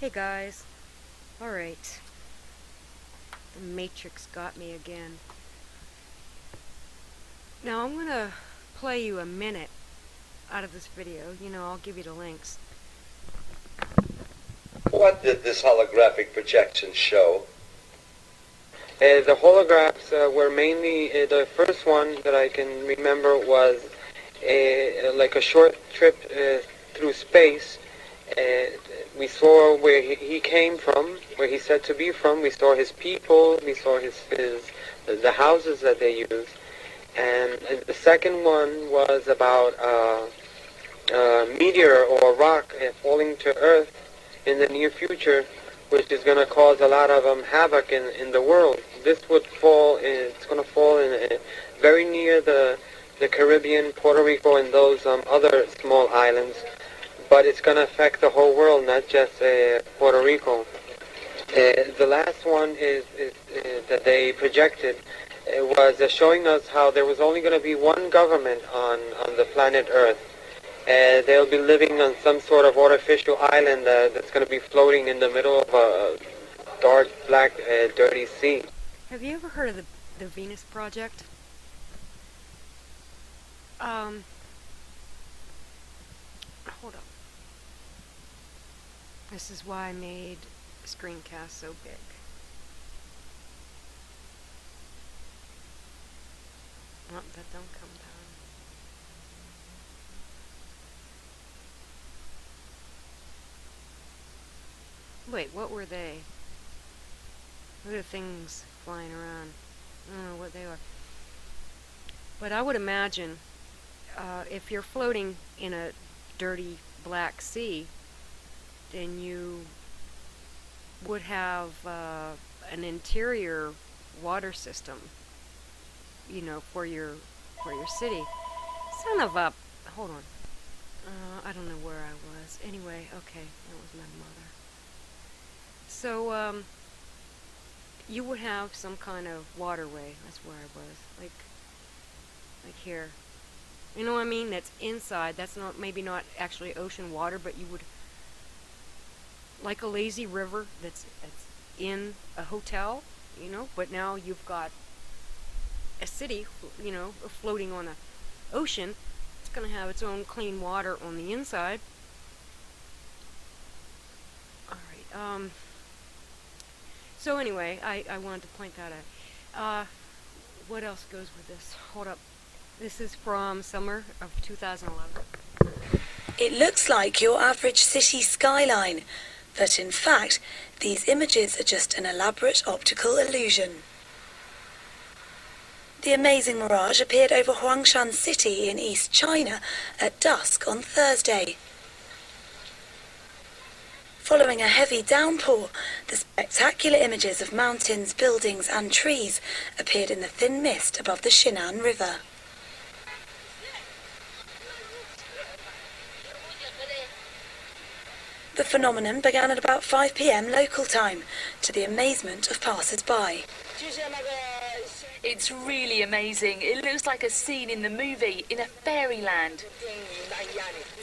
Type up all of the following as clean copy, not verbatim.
Hey guys. Alright. The Matrix got me again. Now I'm gonna play you a minute out of this video. I'll give you the links. What did this holographic projection show? The holograms were mainly, the first one that I can remember was like a short trip through space. We saw where he came from, where he's said to be from. We saw his people. We saw the houses that they use. And the second one was about a meteor or rock falling to Earth in the near future, which is going to cause a lot of havoc in the world. This would fall, it's going to fall in very near the Caribbean, Puerto Rico, and those other small islands, but it's going to affect the whole world, not just Puerto Rico. The last one is that they projected was showing us how there was only going to be one government on the planet Earth. They'll be living on some sort of artificial island that's going to be floating in the middle of a dark, black, dirty sea. Have you ever heard of the Venus Project? Hold up. This is why I made screencast so big. Oh, that don't come down. Wait, what were they? What are the things flying around? I don't know what they are. But I would imagine if you're floating in a dirty black sea, then you would have an interior water system, for your city. Son of a... Hold on. I don't know where I was. Anyway, okay, that was my mother. So, you would have some kind of waterway. That's where I was. Like here. You know what I mean? That's inside. That's maybe not actually ocean water, but you would... Like a lazy river that's in a hotel, but now you've got a city, floating on the ocean. It's going to have its own clean water on the inside. Alright, so anyway, I wanted to point that out. What else goes with this? Hold up. This is from summer of 2011. It looks like your average city skyline, but in fact, these images are just an elaborate optical illusion. The amazing mirage appeared over Huangshan City in East China at dusk on Thursday. Following a heavy downpour, the spectacular images of mountains, buildings and trees appeared in the thin mist above the Shinan River. The phenomenon began at about 5 p.m. local time, to the amazement of passers-by. It's really amazing. It looks like a scene in the movie, in a fairyland.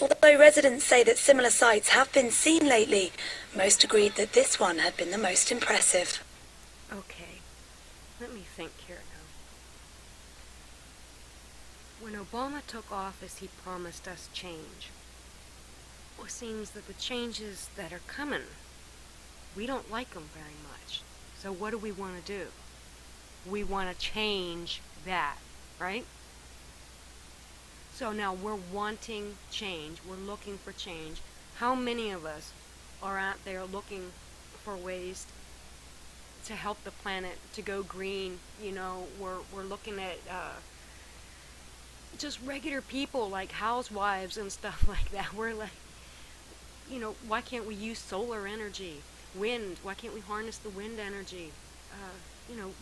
Although residents say that similar sights have been seen lately, most agreed that this one had been the most impressive. Okay, let me think here now. When Obama took office, he promised us change. Well, it seems that the changes that are coming, we don't like them very much. So what do we want to do? We want to change that, right? So now we're wanting change. We're looking for change. How many of us are out there looking for ways to help the planet to go green? We're looking at just regular people like housewives and stuff like that. We're like, why can't we use solar energy? Wind, why can't we harness the wind energy?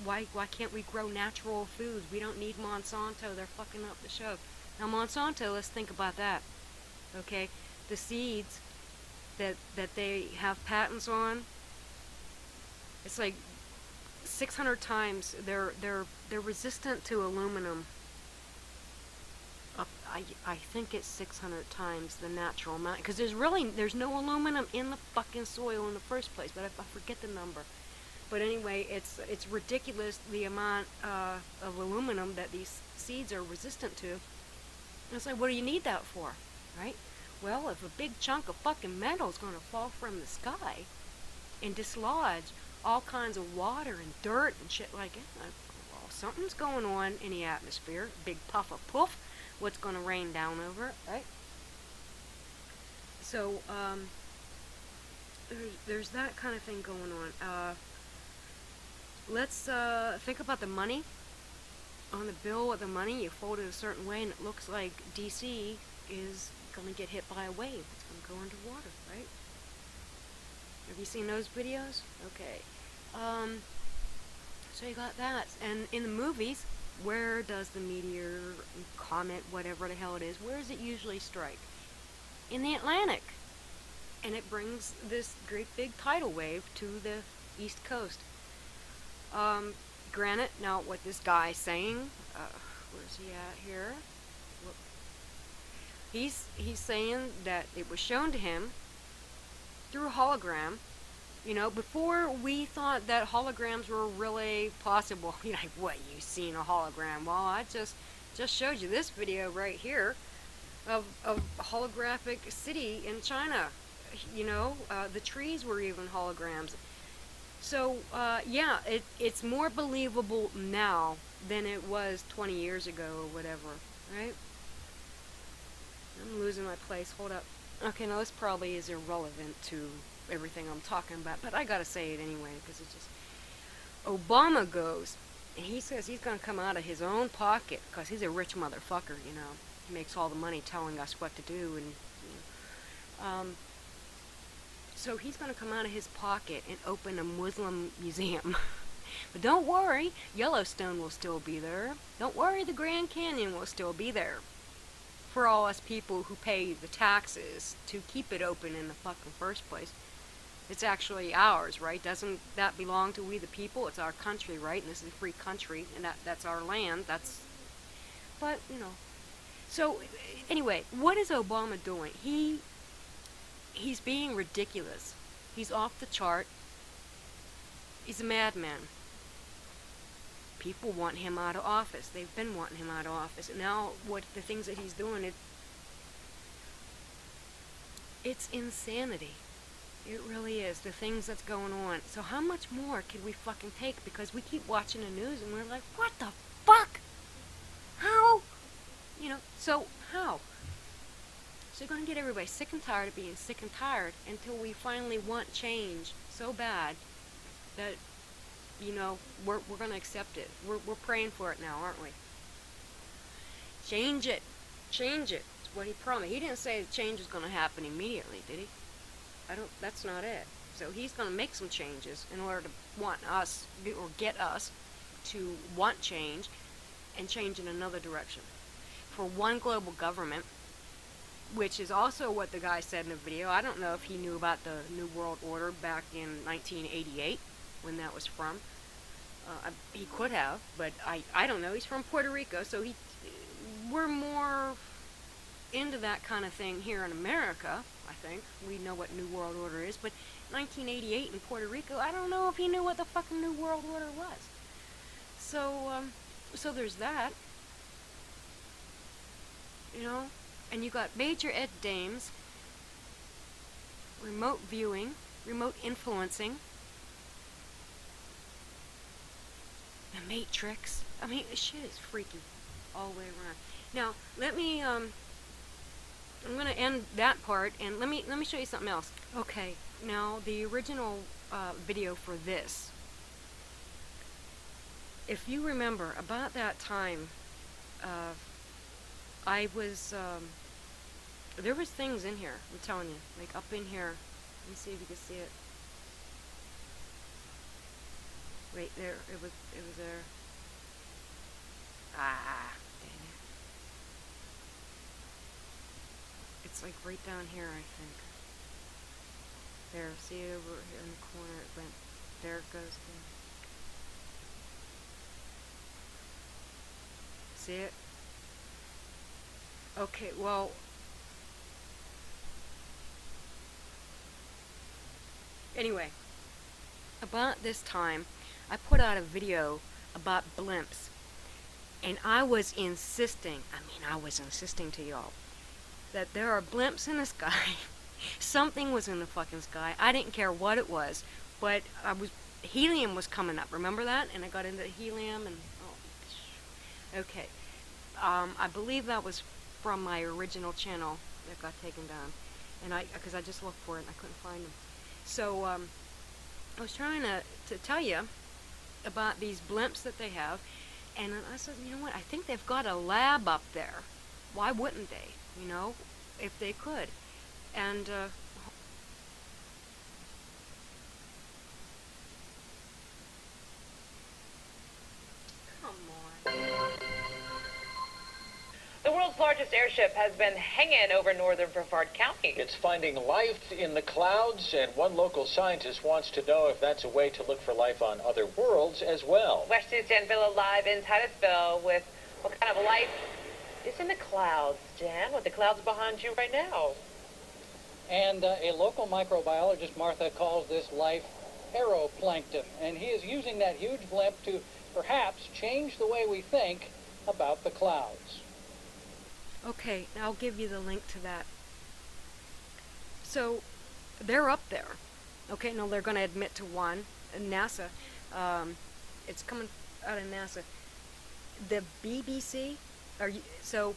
Why can't we grow natural foods? We don't need Monsanto. They're fucking up the show. Now Monsanto, let's think about that. Okay? The seeds that they have patents on, it's like 600 times they're resistant to aluminum. I think it's 600 times the natural amount, because there's no aluminum in the fucking soil in the first place, but I forget the number. But anyway, it's ridiculous the amount of aluminum that these seeds are resistant to. And it's like, what do you need that for, right? Well, if a big chunk of fucking metal is going to fall from the sky and dislodge all kinds of water and dirt and shit like that, well, something's going on in the atmosphere. Big puff of poof. What's going to rain down over it, right? So, there's that kind of thing going on. Let's think about the money. On the bill of the money, you fold it a certain way, and it looks like DC is going to get hit by a wave. It's going to go underwater, right? Have you seen those videos? Okay. So you got that. And in the movies, where does the meteor, comet, whatever the hell it is, where does it usually strike? In the Atlantic. And it brings this great big tidal wave to the East Coast. Granted, now what this guy's saying, where's he at here? He's saying that it was shown to him through a hologram. You know, before we thought that holograms were really possible. You're like, what, you seen a hologram? Well, I just showed you this video right here of a holographic city in China. You know, the trees were even holograms. So, yeah, it's more believable now than it was 20 years ago or whatever, right? I'm losing my place. Hold up. Okay, now this probably is irrelevant to everything I'm talking about, but I gotta say it anyway, because it's just... Obama goes, and he says he's gonna come out of his own pocket, because he's a rich motherfucker, you know. He makes all the money telling us what to do, and... You know, so he's going to come out of his pocket and open a Muslim museum. But don't worry, Yellowstone will still be there. Don't worry, the Grand Canyon will still be there. For all us people who pay the taxes to keep it open in the fucking first place. It's actually ours, right? Doesn't that belong to we the people? It's our country, right? And this is a free country, and that's our land. But, you know. So, anyway, what is Obama doing? He's being ridiculous. He's off the chart. He's a madman. People want him out of office. They've been wanting him out of office. And now, what the things that he's doing, it's insanity. It really is. The things that's going on. So how much more can we fucking take? Because we keep watching the news and we're like, what the fuck? How? You know, so how? So you're going to get everybody sick and tired of being sick and tired until we finally want change so bad that, you know, we're going to accept it. We're praying for it now, aren't we? Change it. Change it. That's what he promised. He didn't say the change was going to happen immediately, did he? That's not it. So he's going to make some changes in order to want us, or get us to want change and change in another direction. For one global government, which is also what the guy said in the video. I don't know if he knew about the New World Order back in 1988, when that was from. He could have, but I don't know. He's from Puerto Rico, so we're more into that kind of thing here in America, I think. We know what New World Order is, but 1988 in Puerto Rico, I don't know if he knew what the fucking New World Order was. So there's that. You know? And you got major ed dames, remote viewing, remote influencing, the Matrix. I mean, this shit is freaky all the way around. Now, let me, I'm going to end that part, and let me show you something else. Okay, now, the original video for this. If you remember, about that time, I was, there was things in here, I'm telling you, like up in here. Let me see if you can see it. Right there, it was there. Ah, dang it. It's like right down here, I think. There, see it over here in the corner, it went, there it goes again. See it? Okay, well, anyway, about this time, I put out a video about blimps, and I was insisting, to y'all, that there are blimps in the sky. Something was in the fucking sky. I didn't care what it was, but helium was coming up. Remember that? And I got into helium and okay. I believe that was from my original channel that got taken down, and because I just looked for it and I couldn't find them. So I was trying to tell you about these blimps that they have, and I said, you know what? I think they've got a lab up there. Why wouldn't they? You know, if they could. And come on. The world's largest airship has been hanging over northern Brevard County. It's finding life in the clouds, and one local scientist wants to know if that's a way to look for life on other worlds as well. West News Danville live in Titusville with what kind of life is in the clouds, Dan? With the clouds behind you right now. And a local microbiologist, Martha, calls this life aeroplankton, and he is using that huge blimp to perhaps change the way we think about the clouds. Okay, I'll give you the link to that. So, they're up there. Okay, no, they're going to admit to one. NASA, it's coming out of NASA. The BBC, so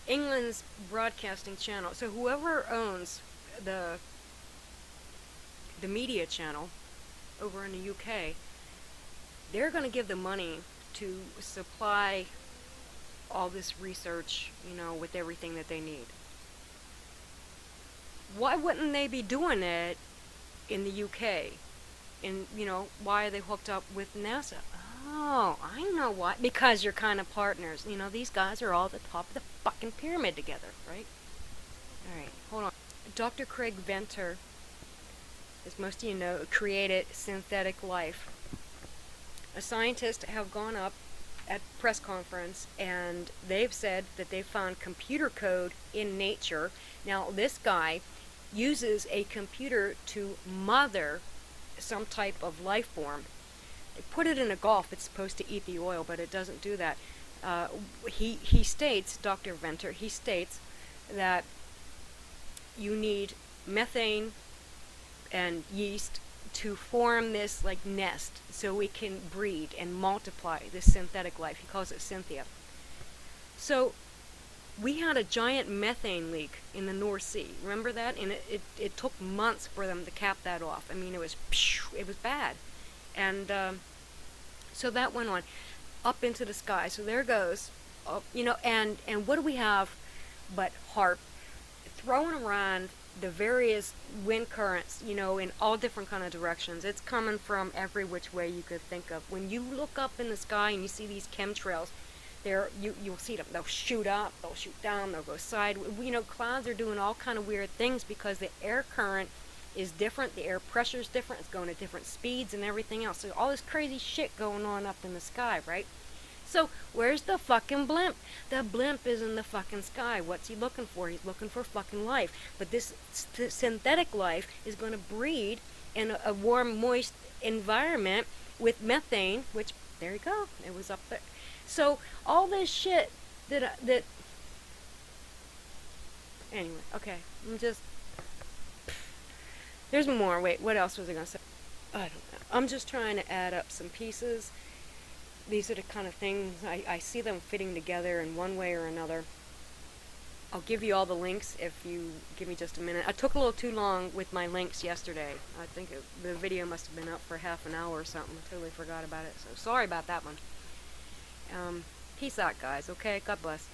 England's broadcasting channel. So whoever owns the media channel over in the UK, they're going to give the money to supply all this research, you know, with everything that they need. Why wouldn't they be doing it in the UK? And, you know, why are they hooked up with NASA? Oh, I know why. Because you're kind of partners. You know, these guys are all at the top of the fucking pyramid together, right? Alright, hold on. Dr. Craig Venter, as most of you know, created synthetic life. A scientist have gone up at press conference, and they've said that they found computer code in nature. Now, this guy uses a computer to mother some type of life form. They put it in a Gulf. It's supposed to eat the oil, but it doesn't do that. He states, Dr. Venter, he states that you need methane and yeast to form this like nest so it can breed and multiply this synthetic life. He calls it Cynthia. So we had a giant methane leak in the North Sea. Remember that? And it took months for them to cap that off. I mean, it was bad. And so that went on up into the sky. So there goes, you know, and what do we have but HARP throwing around the various wind currents, you know, in all different kind of directions. It's coming from every which way you could think of. When you look up in the sky and you see these chemtrails, you'll see them. They'll shoot up, they'll shoot down, they'll go sideways. You know, clouds are doing all kind of weird things because the air current is different, the air pressure is different, it's going at different speeds and everything else. So all this crazy shit going on up in the sky, right? So where's the fucking blimp? The blimp is in the fucking sky. What's he looking for? He's looking for fucking life. But this synthetic life is going to breed in a warm, moist environment with methane, which, there you go, it was up there. So all this shit that anyway, okay, there's more. Wait, what else was I going to say? I don't know. I'm just trying to add up some pieces. These are the kind of things, I see them fitting together in one way or another. I'll give you all the links if you give me just a minute. I took a little too long with my links yesterday. I think the video must have been up for half an hour or something. I totally forgot about it, so sorry about that one. Peace out, guys, okay? God bless.